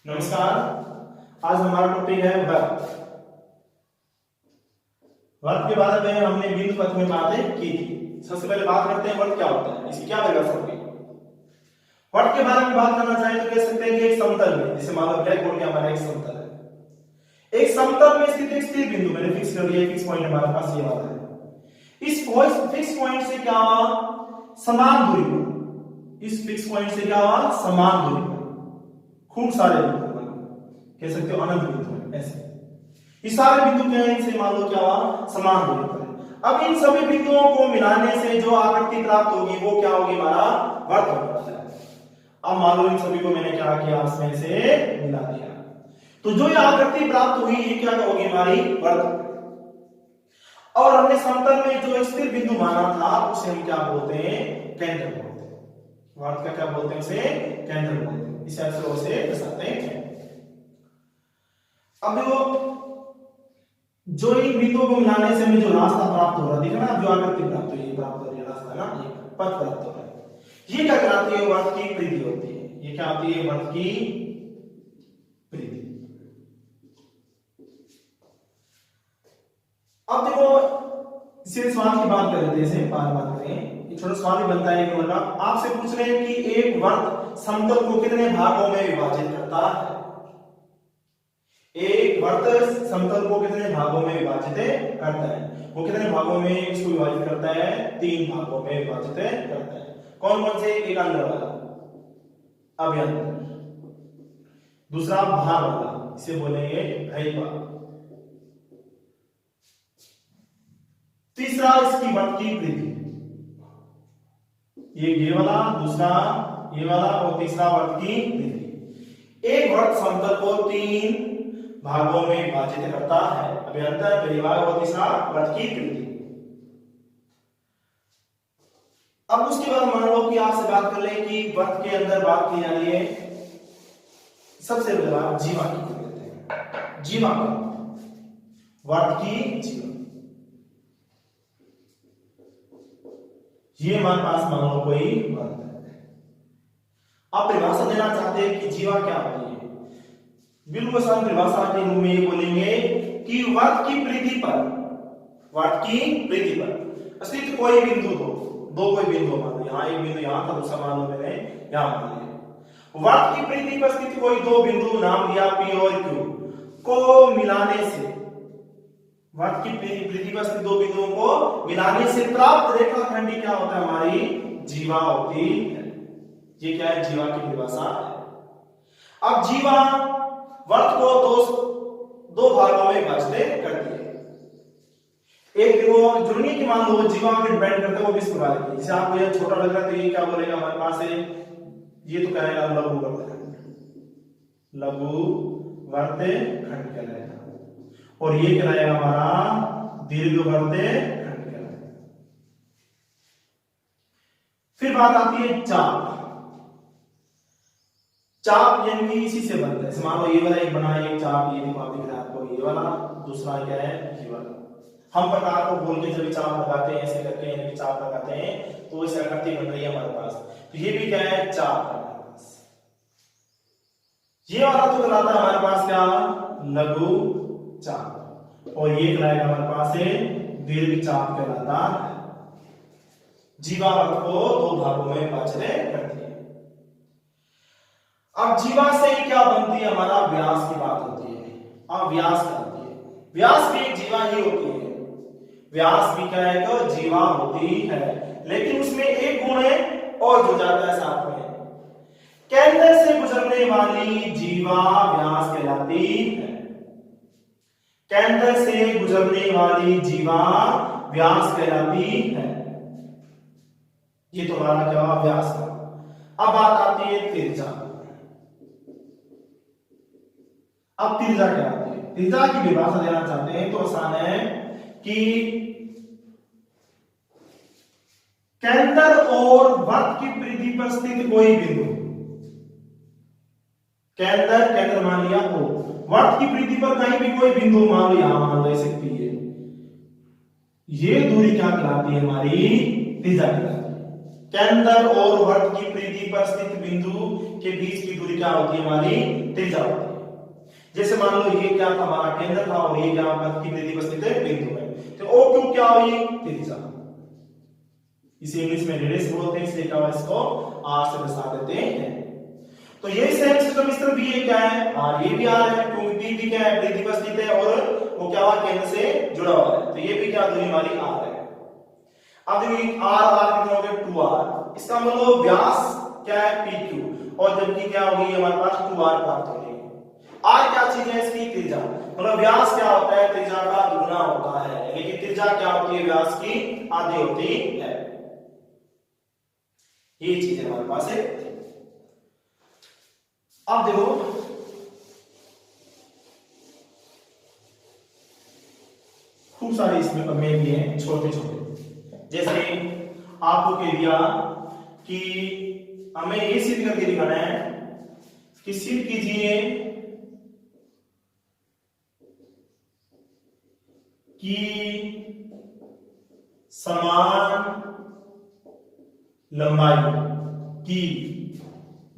नमस्कार। आज हमारा टॉपिक है वर्त। वर्त के बारे में हमने बिंदु पथ में बातें की थी। सबसे पहले बात करते हैं वर्त क्या होता है, इसकी क्या परिभाषा होगी। वर्त के बारे में बात करना चाहें तो कह सकते हैं कि एक समतल में, जैसे मान लो ब्लैक बोर्ड के हमारा एक समतल है, एक समतल में स्थित एक स्थिर बिंदु मैंने फिक्स कर दिया, फिक्स पॉइंट हमारे पास ये वाला है। इस फिक्स पॉइंट से क्या समान दूरी पर, इस फिक्स पॉइंट से क्या समान दूरी पर खूब सारे बिंदु कह सकते हो, अनंत बिंदु ऐसे। ये सारे बिंदु क्या है, इनसे मान लो क्या समान दूरी पर है। अब इन सभी बिंदुओं को मिलाने से जो आकृति प्राप्त होगी वो क्या होगी, हमारा वर्त होता है। अब मान लो इन सभी को मैंने क्या किया, इसमें से मिला दिया, तो जो ये आकृति प्राप्त हुई ये क्या होगी, हमारी वर्त। और हमने समतल में जो स्थिर बिंदु माना था उसे हम क्या बोलते हैं, केंद्र बोलते हैं। वर्त का क्या बोलते हैं, उसे केंद्र बोलते हैं। इस अक्षरों से दर्शाते हैं। अब देखो, जो इन बिंदुओं को मिलाने से हमें जो रास्ता प्राप्त हो रहा है, देखना जो आकृति प्राप्त हुई है, प्राप्त हो रही है रास्ता ना, ये पथ प्राप्त हो रहा है, ये क्या कहलाती है, वर्त की परिधि होती है। ये क्या होती है, वर्त की परिधि। अब देखो, इसी सवाल की बात कर लेते हैं, बात करें। एक छोटा सवाल ही बनता है कि मतलब आपसे पूछ रहे हैं कि एक वर्त समतल को कितने भागों में विभाजित करता है। एक वर्त समतल को कितने भागों में विभाजित करता है, वो कितने भागों में इसको विभाजित करता है, 3 भागों में विभाजित करता है। कौन कौन से, एक अंदर वाला अभ्यंतर, दूसरा बाहर वाला इसे बोलेंगे बहिर्भाग, तीसरा इसकी वर्त की परिधि, ये वाला, दूसरा ये वाला और तीसरा वर्त की परिधि। एक वर्त समतल को 3 भागों में विभाजित करता है, अभ्यंतर, बहिर्भाग और तीसरा वर्त की परिधि। अब उसके बाद मान लो कि आपसे बात कर लें कि वर्त के अंदर बात की जा रही है, सबसे पहले बात जीवा की कर लेते हैं। जीवा वर्त की जीवा, ये हमारे पास मान लो कोई वर्त है। आप परिभाषा देना चाहते हैं कि जीवा क्या होती है, बिल्कुल आसान परिभाषा के रूप में ये बोलेंगे कि वर्त की परिधि पर, वर्त की परिधि पर स्थित कोई बिंदु हो, दो कोई बिंदु मान लो, यहाँ एक बिंदु यहाँ था, दूसरा मान लो मैंने यहाँ मान लिया। वर्त की परिधि पर स्थित कोई 2 बिंदु नाम दिया P और Q को मिलाने से, वर्त की परिधि पर स्थित 2 बिंदुओं को मिलाने से प्राप्त रेखाखंड क्या होता है, हमारी जीवा होती है। ये क्या है, जीवा की परिभाषा है। अब जीवा वर्त को दो भागों में विभाजित करती है। एक देखो जुड़नी की मान लो जीवा में डिपेंड करता है, वो किस प्रकार की, जैसे आपको ये छोटा लग रहा है तो ये क्या बोलेगा हमारे पास है, ये तो कहेगा लघु वर्तखंड, लघु वर्तखंड कहलाएगा, और ये कहलाएगा हमारा दीर्घ वर्तखंड कहलाएगा। फिर बात आती है चाप। चाप यानी कि इसी से बनता है, मान लो ये वाला एक बना है एक चाप, ये देखो आप दिख रहा है आपको, ये वाला, दूसरा क्या है, ये वाला। हम प्रकार को बोल के जब चाप लगाते हैं, ऐसे करके यानी कि चाप लगाते हैं तो इसे आकृति बन रही है हमारे पास, तो ये भी क्या है, चाप है हमारे पास। ये वाला तो कहलाता है हमारे पास क्या, लघु चाप, और ये कहलाएगा हमारे पास है दीर्घ चाप कहलाता है। जीवा वर्त को 2 भागों में विभाजित करती है। अब जीवा से क्या बनती है, हमारा व्यास की बात होती है। अब व्यास क्या होती है, व्यास भी एक जीवा ही होती है। व्यास भी क्या है, तो जीवा होती है, लेकिन उसमें एक गुण है और जो जाता है साथ में, केंद्र से गुजरने वाली जीवा व्यास कहलाती है। केंद्र से गुजरने वाली जीवा व्यास कहलाती है। ये तो हमारा क्या हुआ, व्यास का। अब बात आती है तिरछा। अब तिरछा क्या आती है, तिरछा की परिभाषा देना चाहते हैं तो आसान है कि केंद्र और वर्त की परिधि पर स्थित कोई बिंदु, केंद्र मान लिया हो, वर्त की परिधि पर कहीं भी कोई बिंदु मान लो, यहां मान लो ऐसे P है, ये दूरी क्या कहलाती है, हमारी तिरछा कहलाती है। केंद्र और वर्त की परिधि पर स्थित बिंदु के बीच की दूरी क्या होती है, हमारी त्रिज्या होती है। जैसे मान लो ये क्या था, हमारा केंद्र था और ये क्या पथ की परिधि पर स्थित बिंदु है, तो ओ क्यूब क्या हुई, त्रिज्या। इसे इंग्लिश में रेडियस बोलते हैं, इसलिए क्या हुआ, इसको आर से दर्शा देते हैं। तो ये सेम सिस्टम इस तरफ भी ये क्या है, आर, ये भी आर है, क्योंकि बी भी क्या है, परिधि पर स्थित है और वो क्या हुआ, केंद्र से जुड़ा हुआ है, तो ये भी क्या दूरी हमारी आर है। अब देखिए आर आर कितना हो गया, 2r, इसका मतलब व्यास क्या है, pq, और जबकि क्या होगी हमारे पास 2r प्राप्त हो गई। r क्या चीज है, इसकी त्रिज्या, मतलब व्यास क्या होता है, त्रिज्या का दुगुना होता है, लेकिन त्रिज्या क्या होती है, व्यास की आधी होती है। ये चीज हमारे पास है। अब देखो खूब सारे इसमें प्रमेय भी हैं, छोटे छोटे। जैसे आपको कह दिया कि हमें ये सिद्ध करके दिखाना है कि सिद्ध कीजिए कि समान लंबाई की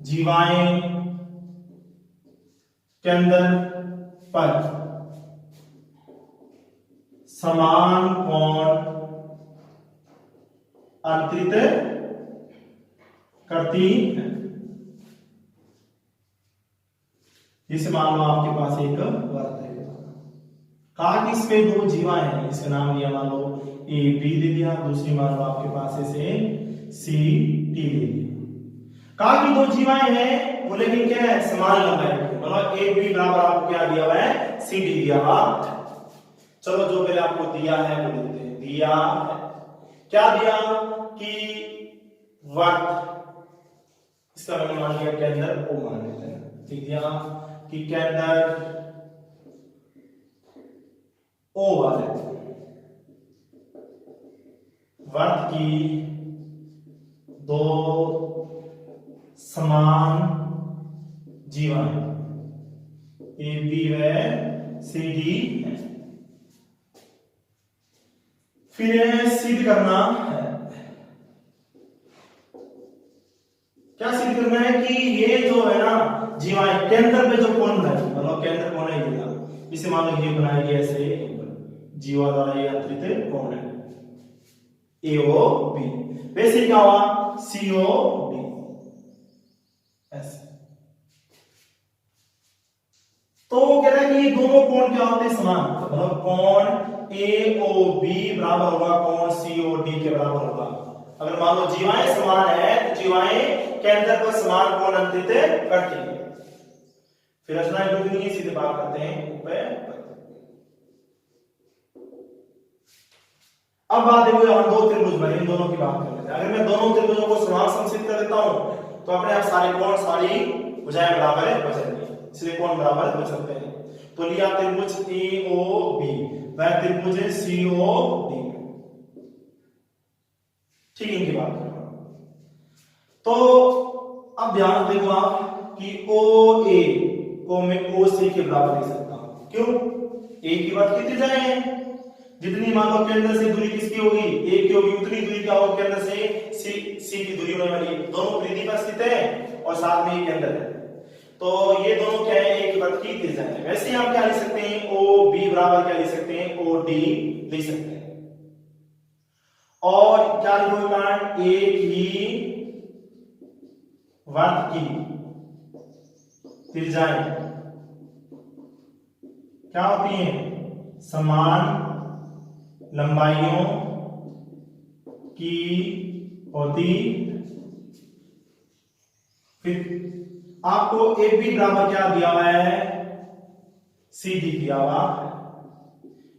जीवाएं केंद्र पर समान कोण अंतरित करती है। जैसे मान लो आपके पास एक वृत्त है, कहा कि इसमें दो जीवा हैं, इसका नाम लिया मान लो ए बी दे दिया, दूसरी मान लो आपके पास ऐसे सी टी दे दिया। कहा कि दो जीवाएं हैं वो, लेकिन क्या है, समान लंबाई, मतलब ए बी बराबर आपको क्या दिया हुआ है, सी डी दिया हुआ। चलो जो पहले आपको दिया है वो लिखते हैं। दिया क्या दिया कि वृत्त, इसका मैंने मान लिया केंद्र ओ मान लेते हैं, ठीक है, कि केंद्र ओ वाले वृत्त की दो समान जीवाएं ए बी व सी डी है। फिर सिद्ध करना है, क्या सिद्ध करना है कि ये जो है ना जीवाएं केंद्र पे जो कोण है, मतलब केंद्र कोण है ये, इसे मान लो ये बनाएगी ऐसे, जीवा द्वारा ये अंतरित कोण है एओ बी, वैसे क्या हुआ, सीओ डी ऐसे। तो वो कह रहा है कि ये दोनों कोण क्या होते हैं, समान, मतलब कोण AOB बराबर होगा कोण COD के बराबर होगा। अगर मान लो जीवाएं समान है तो जीवाएं केंद्र पर समान कोण अंतरित करती है। फिर रचना की सीधे बात करते हैं ऊपर। अब बात देखो, हम दो त्रिभुज बने, इन दोनों की बात कर लेते हैं। अगर मैं दोनों त्रिभुजों को समान समसित कर देता हूं तो अपने आप सारे कोण, सारी भुजाएं बराबर हो जाएंगी, इसलिए कोण बराबर हो सकते हैं। तो लिया त्रिभुज AOB, वह त्रिभुज है COD, ठीक है, इनकी बात कर रहा हूं। तो अब ध्यान देखो आप कि OA को मैं OC के बराबर लिख सकता हूं, क्यों, A की बात कितनी जाए, जितनी मान लो केंद्र से दूरी किसकी होगी, A की होगी, उतनी दूरी क्या होगी केंद्र से C की दूरी होने वाली है। दोनों परिधि पर स्थित है और साथ में ये केंद्र है, तो ये दोनों क्या है, एक वृत्त की त्रिज्या है। वैसे ही हम क्या लिख सकते हैं, OB बराबर क्या लिख सकते हैं, OD लिख सकते हैं। और क्या लिखोगे कारण, एक ही वृत्त की त्रिज्याएं क्या होती हैं, समान लंबाइयों की होती। फिर आपको ए बी बराबर क्या दिया हुआ है, सी डी दिया हुआ है,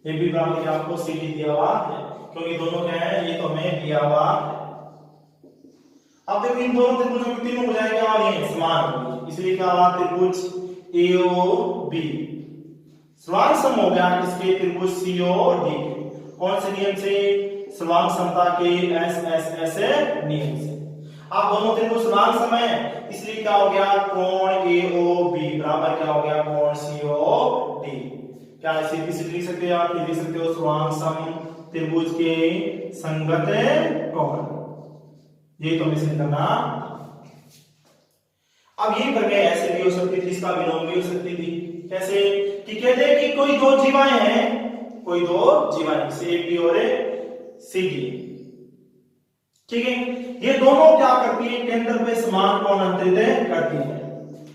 ए बी बराबर क्या आपको सी डी दिया हुआ है, क्योंकि दोनों क्या है, ये तो हमें दिया हुआ है। अब देखो इन दोनों त्रिभुजों की तीनों भुजाएं क्या हो रही हैं, समान, इसलिए क्या हुआ, त्रिभुज AOB सर्वांग सम हो गया इसके त्रिभुज COD, कौन से नियम से, सर्वांग समता के SSS नियम से। आप दोनों त्रिभुज समान सम है, इसलिए क्या हो गया, कोण AOB बराबर क्या हो गया, कोण COD। क्या इसे लिख सकते हो, आप लिख सकते हो सर्वांग सम त्रिभुज के संगत कोण, ये तो मिश्रित करना। अब ये प्रमेय ऐसे भी हो सकती थी, इसका विलोम भी हो सकती थी। कैसे कि कहते हैं कि कोई दो जीवाएं हैं, कोई दो जीवाएं सी बी और सी डी, ठीक है, ये दोनों क्या करती है, केंद्र पे समान कोण अंतरित करती है।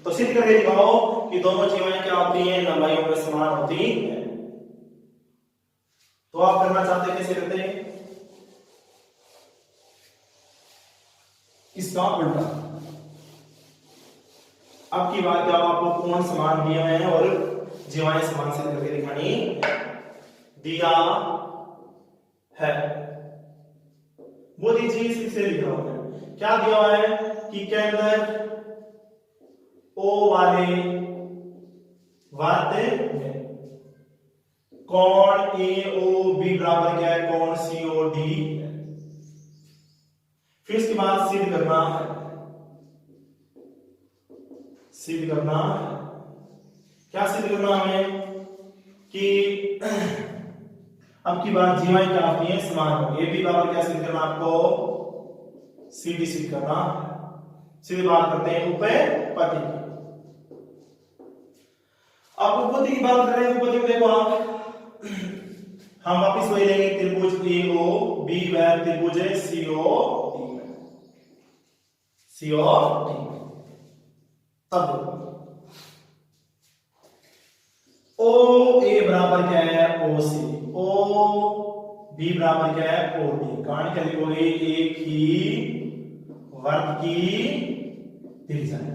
तो सिद्ध करके दिखाओ कि दोनों जीवाएं क्या होती हैं, लंबाइयों में समान होती है। तो आप करना चाहते हैं, कैसे करते हैं, इसका उल्टा। अब की बात क्या, आपको कोण समान दिए हुए हैं और जीवाएं समान सिद्ध करके दिखानी दिया है। वो दीजिए, इसे लिखा हुआ है, क्या दिया हुआ है कि केंद्र O वाले वृत्त में कोण AOB बराबर क्या है, कोण COD है। फिर इसके बाद सिद्ध करना है, सिद्ध करना है, क्या सिद्ध करना हमें कि अब की बात जीवाएं क्या होती है, समान होगी। AB बराबर क्या सिद्ध करना, आपको CD सिद्ध करना है। सीधी बात करते हैं उपपत्ति की। आप उपपत्ति की बात कर रहे हैं, उपपत्ति में देखो आप, हम वापिस वही लेंगे, त्रिभुज AOB व त्रिभुज COD। तब OA बराबर क्या है, OC, OB बराबर क्या है, OD। कारण क्या लिखोगे, एक ही वर्ग की त्रिज्या है।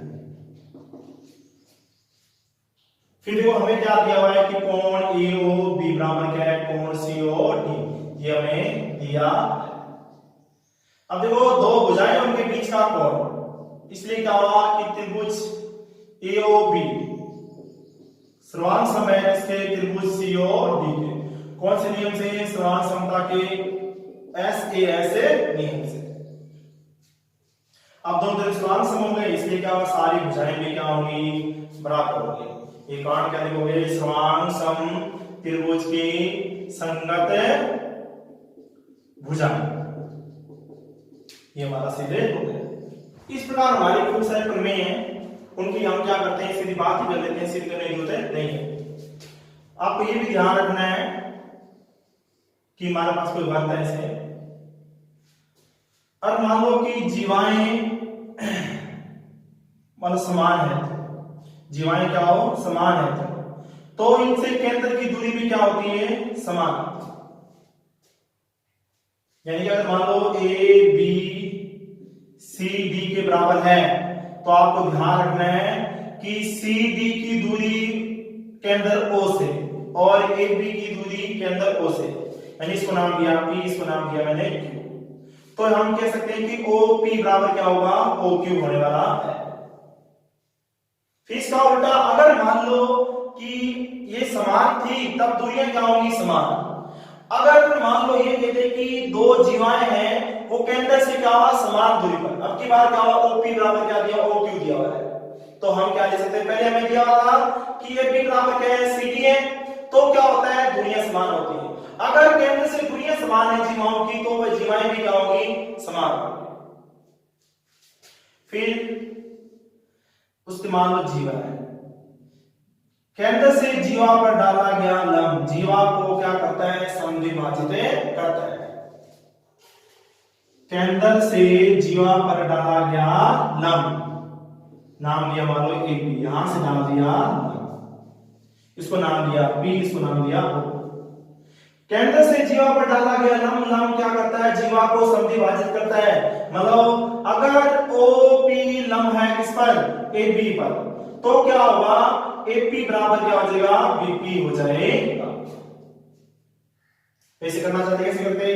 फिर देखो हमें क्या दिया हुआ है कि कोण AOB बराबर क्या है, कोण COD, ये हमें दिया। अब देखो दो भुजाएं, उनके बीच का कोण, इसलिए क्या हुआ कि त्रिभुज AOB सर्वांग सम है इसके त्रिभुज COD के। कौन से नियम से, सर्वांग समता के SAS नियम से। अब दोनों तरफ सर्वांग सम होंगे, इसलिए क्या होगा, सारी भुजाएं भी क्या होंगी, बराबर होंगी। ये कारण क्या लिखोगे, सर्वांग सम त्रिभुज की संगत भुजाएं, ये हमारा सीधे हो गया। इस प्रकार हमारे खूब सारे प्रमेय हैं, उनकी हम क्या करते हैं, सीधी बात ही कर लेते हैं, सिद्ध करने की जरूरत नहीं है। आपको ये भी ध्यान रखना है कि हमारे पास कोई वर्त है ऐसे, और मान लो कि जीवाएं मतलब समान है, जीवाएं क्या हो, समान है, तो इनसे केंद्र की दूरी भी क्या होती है, समान। यानी कि अगर मान लो AB CD के बराबर है, तो आपको ध्यान रखना है कि CD की दूरी केंद्र O से और AB की दूरी केंद्र O से, यानी इसको नाम दिया P, इसको नाम दिया मैंने Q। तो हम कह सकते हैं कि OP बराबर क्या होगा, OQ होने वाला है। फिर इसका उल्टा, अगर मान लो कि ये समान थी, तब दूरियां क्या होंगी, समान। अगर मान लो ये कहते कि दो जीवाएं हैं, वो केंद्र से क्या हुआ, समान दूरी पर। अब की बार क्या हुआ, OP बराबर क्या दिया, OQ दिया हुआ है, तो हम क्या ले सकते हैं, पहले हमें दिया हुआ था कि AB बराबर क्या है, CD है, तो क्या होता है, दूरियां समान होती है। अगर केंद्र से दूरियां समान है जीवाओं की, तो वह जीवाएं भी क्या होंगी, समान होंगी। फिर उसके मान लो जीवा है, केंद्र से जीवा पर डाला गया लंब जीवा को क्या करता है, समद्विभाजित करता है। केंद्र से जीवा पर डाला गया लंब, नाम दिया मान लो AB, यहां से नाम दिया लंब, इसको नाम दिया B, इसको नाम दिया O। केंद्र से जीवा पर डाला गया लंब, लंब क्या करता है, जीवा को समद्विभाजित करता है। मतलब अगर OP लंब है किस पर, AB पर, तो क्या होगा, AP बराबर क्या हो जाएगा, BP हो जाएगा। ऐसे करना चाहते, कैसे करते,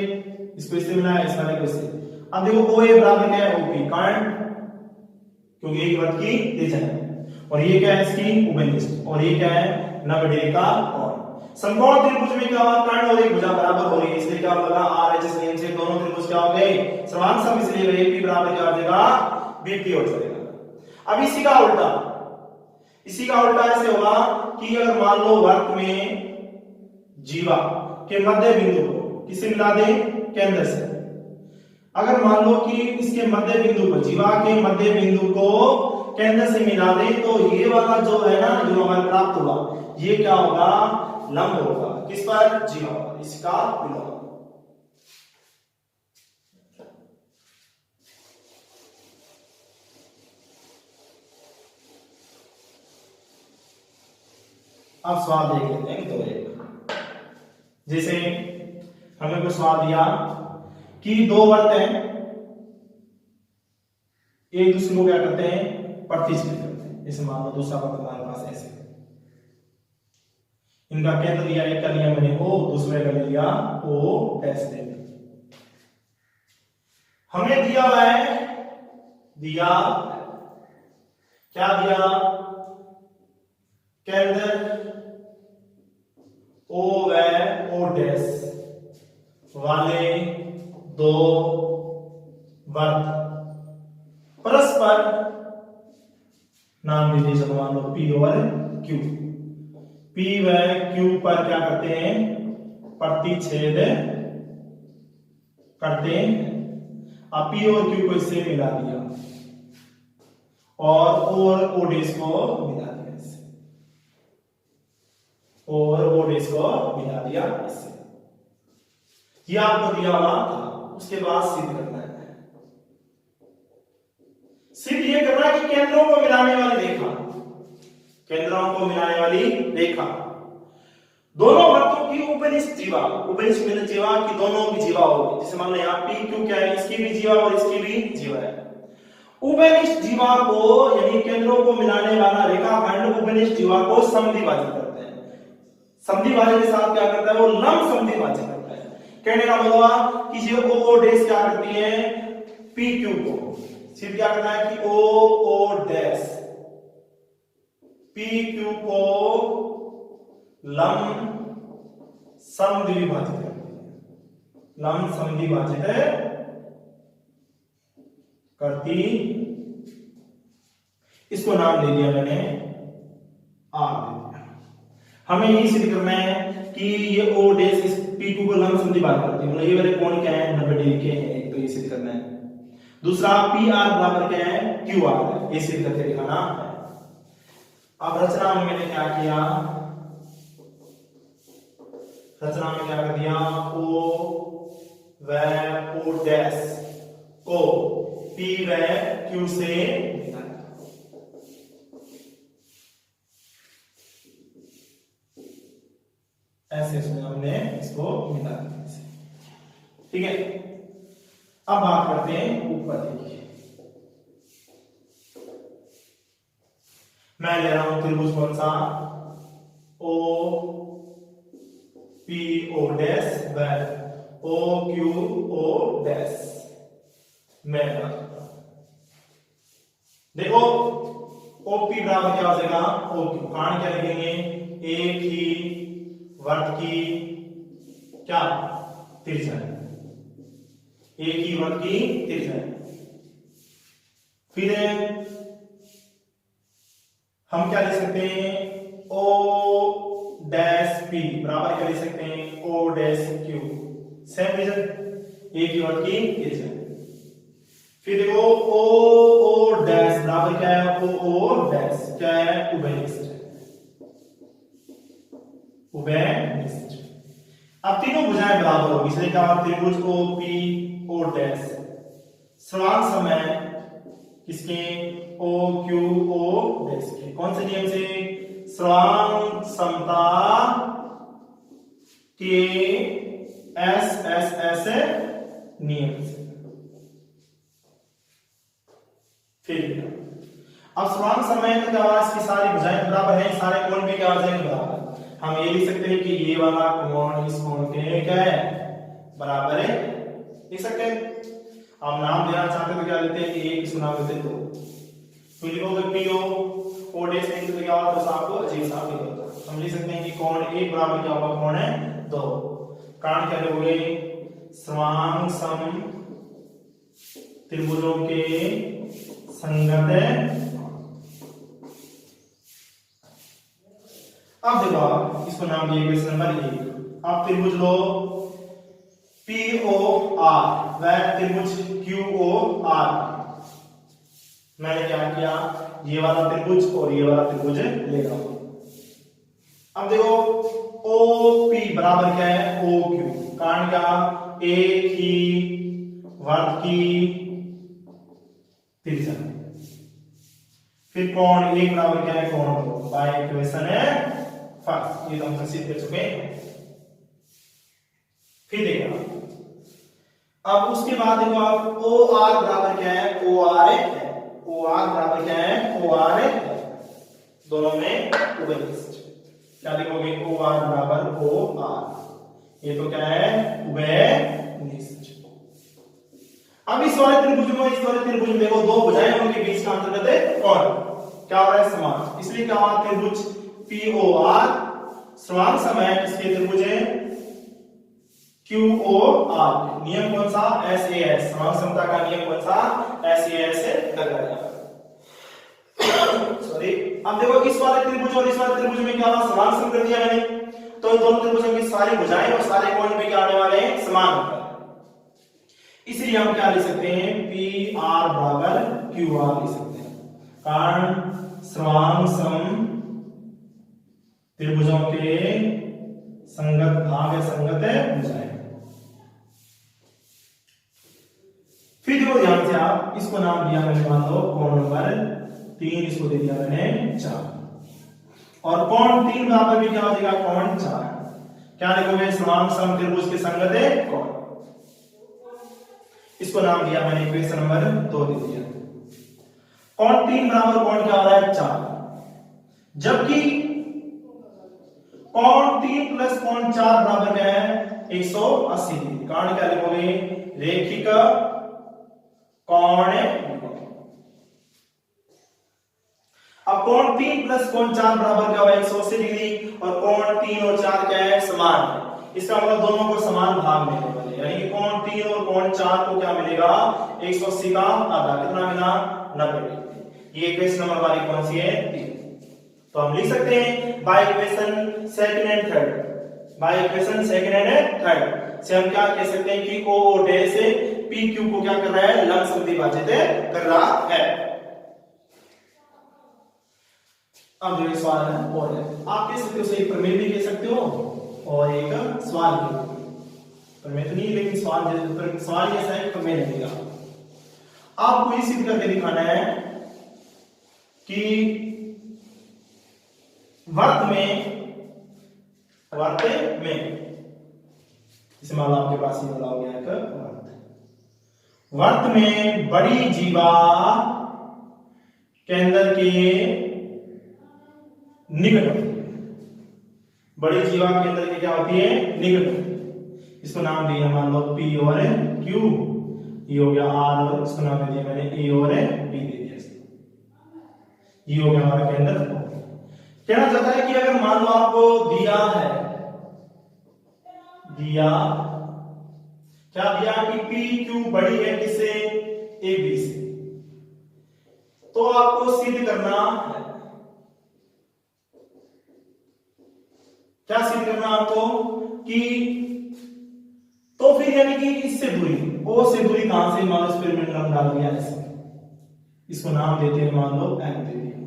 इसको इससे मिलाया, इसका नहीं इससे। अब देखो OA बराबर क्या है, OP, कारण क्योंकि एक वृत्त की त्रिज्या है, और ये क्या है, इसकी उभयनिष्ठ, और ये क्या है, 90 डिग्री का कोण। समकोण त्रिभुज में क्या हुआ, कर्ण और एक भुजा बराबर हो रही है, इसलिए क्या होगा, RHS नियम से दोनों त्रिभुज क्या हो गए, समान सम, इसलिए AP बराबर क्या हो जाएगा, BP हो जाएगा। अब इसी का उल्टा, इसी का उल्टा ऐसे होगा कि अगर मान लो वृत्त में जीवा के मध्य बिंदु को किससे मिला दें, केंद्र से। अगर मान लो कि इसके मध्य बिंदु पर, जीवा के मध्य बिंदु को केंद्र से मिला दे तो ये वाला जो है ना, जो हमारा प्राप्त हुआ, ये क्या होगा, लंब होगा। किस पर, जीवा पर, इसका विलोम। अब सवाल देख लेते हैं तो एक, जैसे हमें कोई सवाल दिया कि दो वर्त हैं, एक दूसरे को क्या करते हैं, प्रतिच्छेद करते हैं। जैसे मान लो दूसरा वर्त हमारे पास ऐसे, इनका केंद्र दिया, एक का लिया मैंने O, दूसरे का लिया O डैश दे। हमें दिया हुआ है, दिया क्या दिया, केंद्र O व O डैश वाले दो वर्त परस्पर नाम दे दीजिए, मान लो P और Q। P व Q पर क्या करते हैं, प्रतिच्छेद करते हैं। अब P और Q को इससे मिला दिया और O डैश को मिला दिया इससे, और O डैश को मिला दिया इससे। ये आपको दिया हुआ था। उसके बाद सिद्ध करना है, सिद्ध ये करना है कि केंद्रों को मिलाने वाली रेखा, केंद्रों को मिलाने वाली रेखा दोनों वृत्तों की उपनिष्ठ जीवा, उपनिष्ठ मिलन जीवा की दोनों की जीवा होगी। जैसे मान लो यहाँ P Q क्या है, इसकी भी जीवा और इसकी भी जीवा है। उपनिष्ठ जीवा को यानी केंद्रों को मिलाने वाला रेखाखंड उपनिष्ठ जीवा को समद्विभाजित करते हैं। समद्विभाजन के साथ क्या करता है, वो लंब समद्विभाजन करता है। कहने का मतलब कि ये O डैश क्या करती है, P Q को सिर्फ क्या करना है कि O डैश P Q को लंब समद्विभाजित करती है, लंब समद्विभाजित करती। इसको नाम दे दिया मैंने R दे दिया। हमें यही सिद्ध करना है कि ये O डैश इस P Q को लंब समद्विभाजित करती है, मतलब ये वाले कोण क्या है, 90 डिग्री के हैं। एक तो ये सिद्ध करना है। दूसरा PR बराबर क्या है, QR, ये सिद्ध करके दिखाना है। अब रचना में मैंने क्या किया, रचना में क्या कर दिया, O व O डैश को P व Q से मिला, ऐसे हमने इसको मिला दिया। ठीक है, अब बात करते हैं ऊपर। देखिए मैं ले रहा हूं त्रिभुज कौन सा, O P O डैश व O Q O डैश। मैं देखो OP बराबर क्या हो जाएगा, OQ। कारण क्या लिखेंगे, एक ही वर्त की क्या त्रिज्या, एक ही वर्त की त्रिज्या। फिर हम क्या लिख सकते हैं, O डैश P बराबर क्या लिख सकते हैं, O dash Q। Same reason, एक ही वर्त की त्रिज्या। फिर देखो O डैश बराबर क्या है, O डैश क्या है, उभयनिष्ठ, उभयनिष्ठ। अब तीनों भुजाएं बराबर होगी, इसलिए क्या त्रिभुज OP O डैश समान समय किसके, OQO डैश के। कौन से नियम से, समान समता के SSS नियम से। फिर अब समान समय तो क्या हुआ, इसकी सारी भुजाएं बराबर हैं, सारे कोण भी क्या हो जाएंगे, बराबर। हम ये लिख सकते हैं कि ये वाला कोण इस कोण के क्या है, बराबर है, लिख सकते हैं। अब नाम देना चाहते तो क्या लेते हैं, एक, इसको नाम देते दो। तो लिखोगे PO O डैश लिखते तो क्या होगा, बस आपको अजीब सा फील होता। हम लिख सकते हैं कि कोण एक बराबर क्या होगा, कोण है 2। कारण क्या लोगे, समान सम त्रिभुजों के संगत। अब देखो इसको नाम दिए क्वेश्चन नंबर 1। आप त्रिभुज लो POR व त्रिभुज QOR। मैंने क्या किया, ये वाला त्रिभुज और ये वाला त्रिभुज लेगा। अब देखो OP बराबर क्या है OQ, कारण क्या, एक ही वर्ग की त्रिज्या। फिर कोण एक बराबर क्या है कोण 2 बाय इक्वेशन है फर्स्ट, ये तो हम सिद्ध कर चुके हैं। फिर देखना अब उसके बाद देखो आप OR बराबर क्या है OR है, OR बराबर क्या है OR है, दोनों में उभयनिष्ठ। क्या लिखोगे OR बराबर OR, ये तो क्या है उभयनिष्ठ। अब इस वाले त्रिभुज में इस वाले त्रिभुज में देखो दो भुजाएं, उनके बीच का अंतर्गत है कोण, क्या हो रहा है समान, इसलिए क्या हुआ त्रिभुज POR समान समय इसके त्रिभुज है QOR। नियम कौन सा SAS, समान समता का नियम कौन सा SAS से लगाया। सॉरी, अब देखो इस वाले त्रिभुज और इस वाले त्रिभुज में क्या हुआ समान सम कर दिया मैंने, तो इन दोनों त्रिभुजों की सारी भुजाएं और सारे कोण भी क्या आने वाले हैं समान होंगे। इसलिए हम क्या लिख सकते हैं PR बराबर QR लिख सकते हैं, कारण समान सम त्रिभुजों के संगत भाग है संगत भुजाएं। फिर देखो ध्यान से आप इसको नाम दिया मैंने मान लो कोण नंबर 3, इसको दे दिया मैंने 4, और कोण 3 बराबर भी क्या हो जाएगा कोण 4। क्या लिखोगे समान सम त्रिभुज के संगत है कोण, इसको नाम दिया मैंने इक्वेशन नंबर 2 दे दिया। कोण 3 बराबर कोण क्या हो रहा है 4, जबकि कोण 3 प्लस कोण 4 बराबर क्या है 180 डिग्री। कारण क्या लिखोगे रेखिक कोण। अब कोण 3 प्लस कोण 4 बराबर क्या हुआ 180 डिग्री, और कोण 3 और 4 क्या है समान है, इसका मतलब दोनों को समान भाग मिलने वाले, यानी कि कोण 3 और कोण 4 को क्या मिलेगा 180 का आधा, कितना मिला 90 डिग्री। ये इक्वेशन नंबर वाली कौन सी है 3। तो हम लिख सकते हैं by equation second and third, by equation second and third से हम क्या कह सकते हैं कि O डैश से PQ को क्या कर रहा है लंब समद्विभाजित कर रहा है। अब जो सवाल है और है, आप कह सकते हो सही प्रमेय भी कह सकते हो और एक सवाल भी, प्रमेय तो नहीं लेकिन सवाल ऐसा है प्रमेय लगेगा। आपको ये सिद्ध करके दिखाना है कि वर्त में इसे मान लो आपके पास ये वाला हो गया एक वर्त में बड़ी जीवा केंद्र के निकट, बड़ी जीवा केंद्र के क्या होती है निकट, इसको नाम दिया मान लो P और Q, ये हो गया R, और इसको नाम दे दिया मैंने A और B दे दिया, ये हो गया हमारा केंद्र। कहना चाहता है कि अगर मान लो आपको दिया क्या दिया कि PQ बड़ी है किससे AB से, तो आपको सिद्ध करना है, क्या सिद्ध करना आपको कि तो फिर यानी कि इससे दूरी O से दूरी कहां से, मान लो इस पिरामिड नाम डाल दिया ऐसे, इसको नाम देते हैं मान लो M दे दिया,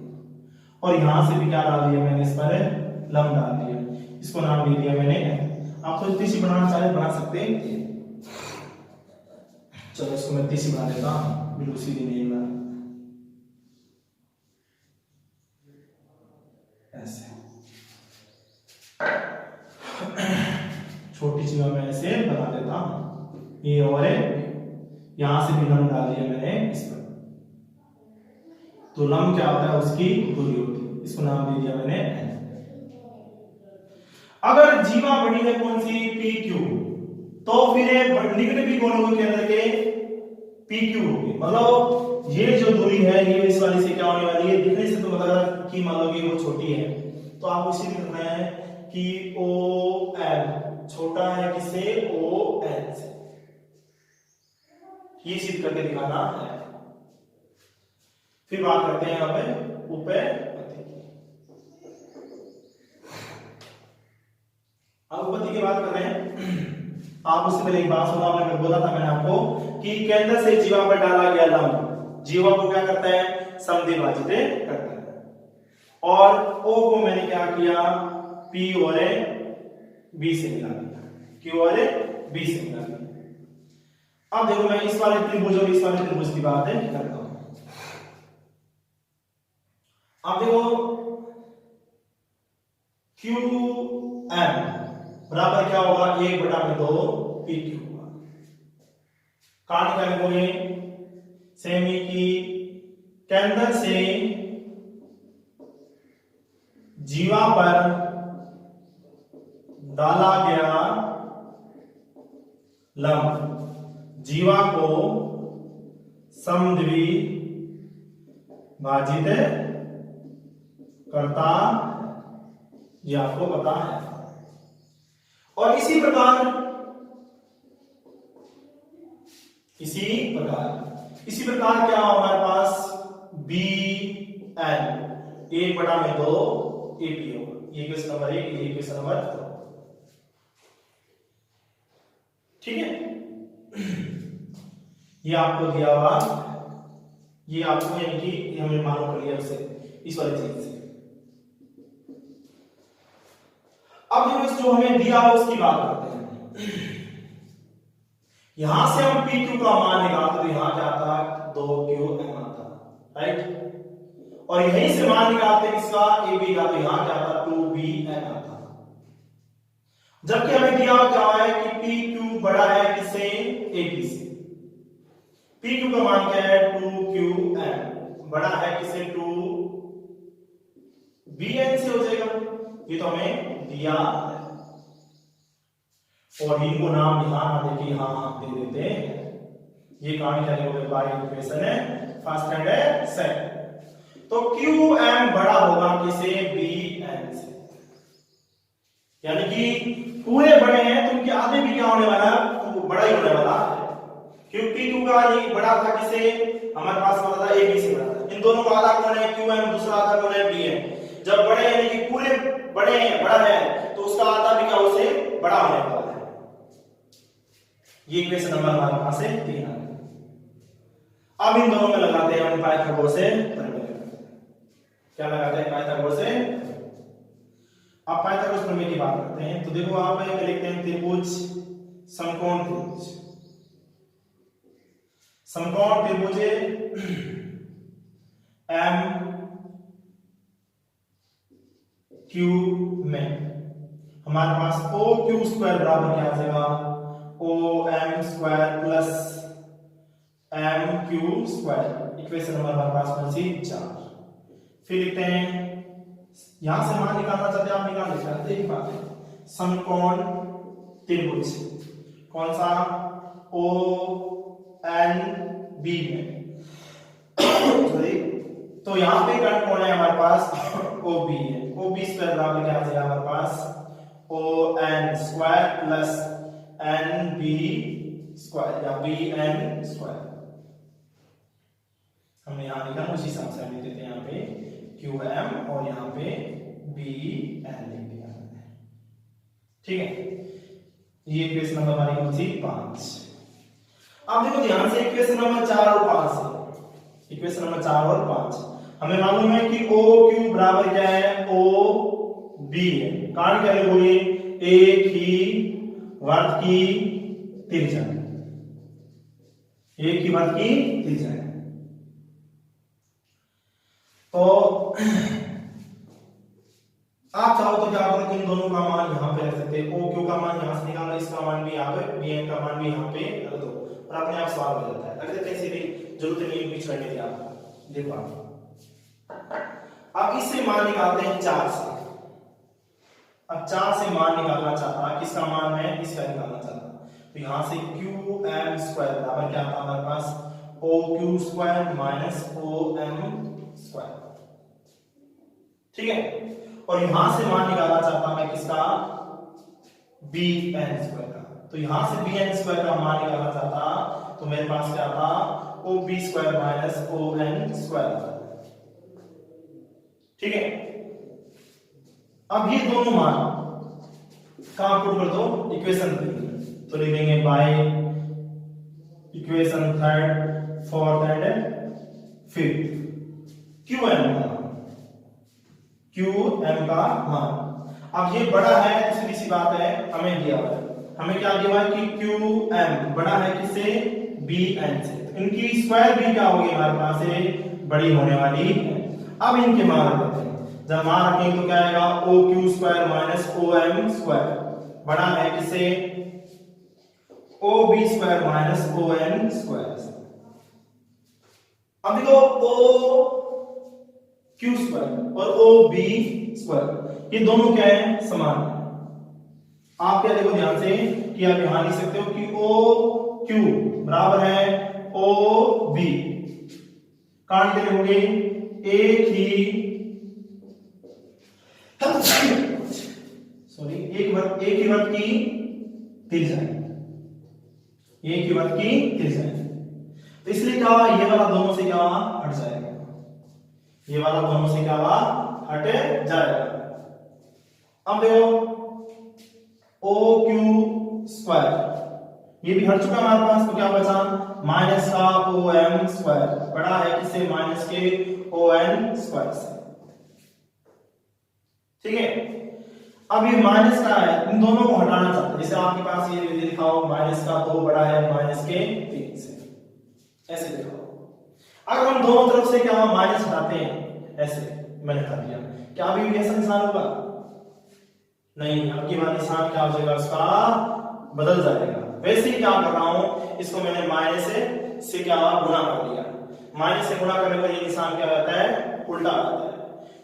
और यहां से भी क्या डाल दिया मैंने इस पर लंब डाल दिया, इसको नाम दे दिया मैंने M। आप तो तीसरी बनाना चाहे बना सकते हैं, चलो इसको मैं तीसरी बना देता हूं, बिल्कुल सीधी नहीं बना ऐसे, छोटी सी मैं ऐसे बना देता हूं, ये और यहां से भी लंब डाल दिया मैंने इस पर, तो लंब क्या होता है उसकी दूरी होती है, इसको नाम दे दिया मैंने N। अगर जीवा बड़ी है कौन सी PQ, तो फिर निकट कोणों के अंदर के PQ होगी, मतलब ये जो दूरी है ये इस वाली से क्या होने वाली है, दिखने से तो मतलब कि मान लो कि वो छोटी है, तो आपको इसी लिखना है कि ON छोटा है किससे ON से, ये सिद्ध करके दिखाना है। फिर बात करते हैं यहां पे उपपत्ति की। अब उपपत्ति की बात कर रहे हैं, आप उससे पहले एक बात सुना, मैं बोला था मैंने आपको कि केंद्र से जीवा पर डाला गया लंब जीवा को क्या करता है समद्विभाजित करता है। और O को मैंने क्या किया, P और B से मिला दिया, Q और B से मिला दिया। अब देखो मैं इस वाले त्रिभुज और इस वाले त्रिभुज की बात करता हूं। अब देखो QM बराबर क्या होगा, 1/2 PQ होगा। कारण क्या बोले, सेमी की केंद्र से जीवा पर डाला गया लंब जीवा को समद्विभाजित करता, ये आपको पता है। और इसी प्रकार क्या हमारे पास BN 1/2 AP होगा। ये क्वेश्चन नंबर 1, ये क्वेश्चन नंबर 2, ठीक है। ये आपको दिया हुआ, ये आपको यानी कि हमने मालूम कर लिया उससे, इस वाली चीज से। अब देखो जो हमें दिया हुआ उसकी बात करते हैं। यहां से हम PQ का मान निकालते तो यहां क्या आता, 2QM आता, राइट। और यहीं से मान निकालते इसका AB का, तो यहां क्या आता, 2BN आता। जबकि हमें दिया क्या है कि PQ बड़ा है किससे, AB से। PQ का मान क्या है, 2QM बड़ा है किससे, 2BN से हो जाएगा। ये तो हमें दिया है। और इनको नाम यहां ना देके यहां हम दे देते हैं। ये कहानी क्या है, बाय इक्वेशन है फर्स्ट एंड सेकंड। तो QM बड़ा होगा किसे, BN से। यानी कि पूरे बड़े हैं तो उनके आधे भी क्या होने वाला है, तो बड़ा ही होने वाला है। क्योंकि Q का ये बड़ा था किसे, हमारे पास बड़ा था AB से बड़ा था। इन दोनों का आधा कौन है, QM, दूसरा आधा कौन है, BN। जब बड़े यानी कि पूरे बड़े हैं, बड़ा है, तो उसका आधा भी क्या उससे बड़ा होने वाला है। ये इक्वेशन नंबर हमारे पास है 3 आ गया। अब इन दोनों में लगाते हैं हम पाइथागोरस से प्रमेय। क्या लगाते हैं, पाइथागोरस से। अब पाइथागोरस प्रमेय की बात करते हैं। तो देखो आप लिखते हैं त्रिभुज, समकोण त्रिभुज, समकोण त्रिभुज MQ में हमारे पास OQ स्क्वायर बराबर क्या आ जाएगा, OM square plus MQ square. Equation number हमारे पास कौन सी, 4। फिर लिखते हैं, यहां से मान निकालना चाहते हैं आप निकाल लेते हैं। बात है समकोण त्रिभुज कौन सा, ONB में सॉरी। तो यहां पे कर्ण कौन है हमारे पास, OB है। OB स्क्वायर बराबर क्या आ जाएगा हमारे पास, ON square plus NB square या BN स्क्वायर। हमने यहां लिखा उसी हिसाब से हम लिख देते हैं, यहां पे QM और यहां पे BN लिख दिया, ठीक है। ये इक्वेशन नंबर हमारी कौन सी, 5। अब देखो ध्यान से इक्वेशन नंबर 4 और 5 से, इक्वेशन नंबर 4 और 5 हमें मालूम है कि OQ बराबर क्या है, OB है। कारण क्या है, बोलिए, एक ही वर्ग की त्रिज्या, एक ही वर्ग की त्रिज्या है। तो आप चाहो तो क्या करो, इन दोनों का मान यहां पे रख सकते हैं। OQ का मान यहां से निकालो, इसका मान भी यहां पे, BN का मान भी यहां पे रख दो और अपने आप सवाल हो जाता है। रख देते हैं सीधे, जरूरत नहीं बीच करने की आपको। देखो अब इससे मान निकालते हैं 4 से। अब 4 से मान निकालना चाहता है, किसका मान है, इसका निकालना चाहता है। तो यहां से QM स्क्वायर बराबर क्या आता है हमारे पास, OQ square minus OM square, ठीक है। और यहां से मान निकालना चाहता मैं किसका, BN स्क्वायर का। तो यहां से BN स्क्वायर का मान निकालना चाहता तो मेरे पास क्या था, OB square minus ON square, ठीक है। अब ये दोनों मान कहां पुट कर दो, इक्वेशन 3। तो लिख देंगे by equation 3rd 4th and 5th। Q M का मान। अब ये बड़ा है तो सीधी सी बात है हमें दिया हुआ है, हमें क्या दिया हुआ है कि क्यू एम बड़ा है किससे, बी एन से, तो इनकी स्क्वायर भी क्या होगी हमारे पास से बड़ी होने वाली है। अब इनके मान रखते हैं, जब मान रखेंगे तो क्या आएगा, O Q square minus O M square बड़ा है किससे, O B square minus O N square. अब देखो ओ क्यू स्क्वायर और ओ बी स्क्वायर ये दोनों क्या है, समान है। आप क्या देखो ध्यान से कि आप यहां लिख सकते हो कि ओ क्यू बराबर है ओ बी, काट के लिखोगे एक ही एक ही वृत्त की त्रिज्या, एक ही वृत्त की त्रिज्या, तो इसलिए क्या हुआ, ये वाला दोनों से क्या हट जाएगा, ये वाला दोनों से क्या हुआ, हट जाएगा। अब देखो ओ क्यू स्क्वायर ये भी हट चुका हमारे पास, तो क्या बचा माइनस का ओ एम स्क्वायर बड़ा है किससे, माइनस के ओ एन स्क्वायर से, ठीक है। अब ये माइनस का है, इन दोनों को हटाना चाहते हैं, जैसे आपके पास ये लिखा हो माइनस का 2 बड़ा है माइनस के 3 से, ऐसे लिखा हो। अगर हम दोनों तरफ से क्या माइनस हटाते हैं, ऐसे मैंने हटा दिया, क्या अभी ऐसा निशान होगा, नहीं, अब की बार निशान क्या हो जाएगा, उसका बदल जाएगा। वैसे ही क्या कर रहा हूं, इसको मैंने माइनस से क्या गुणा कर दिया, माइनस से गुणा करने पर ये निशान क्या रहता है, उल्टा आता है,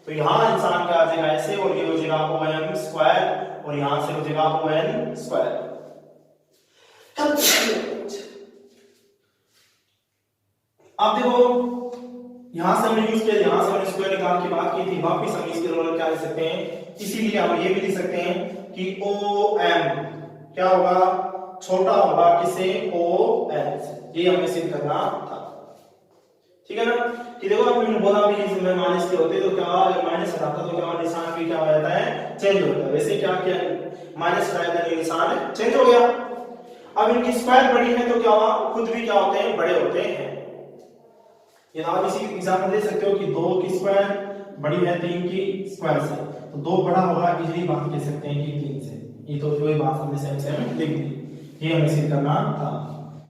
तो यहां निशान क्या आ जाएगा ऐसे, और ये हो जाएगा ओ एम स्क्वायर और यहां से हो जाएगा ओ एन स्क्वायर। अब देखो यहां से हमने यूज किया, यहां से हमने स्क्वायर निकाल की बात की थी, वापस हम इसके रोल क्या लिख सकते हैं, इसीलिए हम ये भी लिख सकते हैं कि ओ एम क्या होगा, छोटा होगा किसे, ओ एन से, ये हमें सिद्ध करना था, ठीक है ना। कि देखो अभी मैंने बोला भी इसमें माइनस के होते तो क्या, अगर माइनस हटाता तो क्या निशान भी क्या हो जाता है, चेंज होता है। वैसे क्या किया, माइनस हटाया तो निशान चेंज हो गया। अब इनकी स्क्वायर बड़ी है तो क्या हुआ, खुद भी क्या होते हैं, बड़े होते हैं। ये आप इसी एग्जांपल दे सकते हो कि 2 की स्क्वायर बड़ी है 3 की स्क्वायर से, तो 2 बड़ा होगा, इजीली बात कह सकते हैं कि 3 से। ये तो वही बात हमने सेम लिख दी, ये हमें सिद्ध करना था।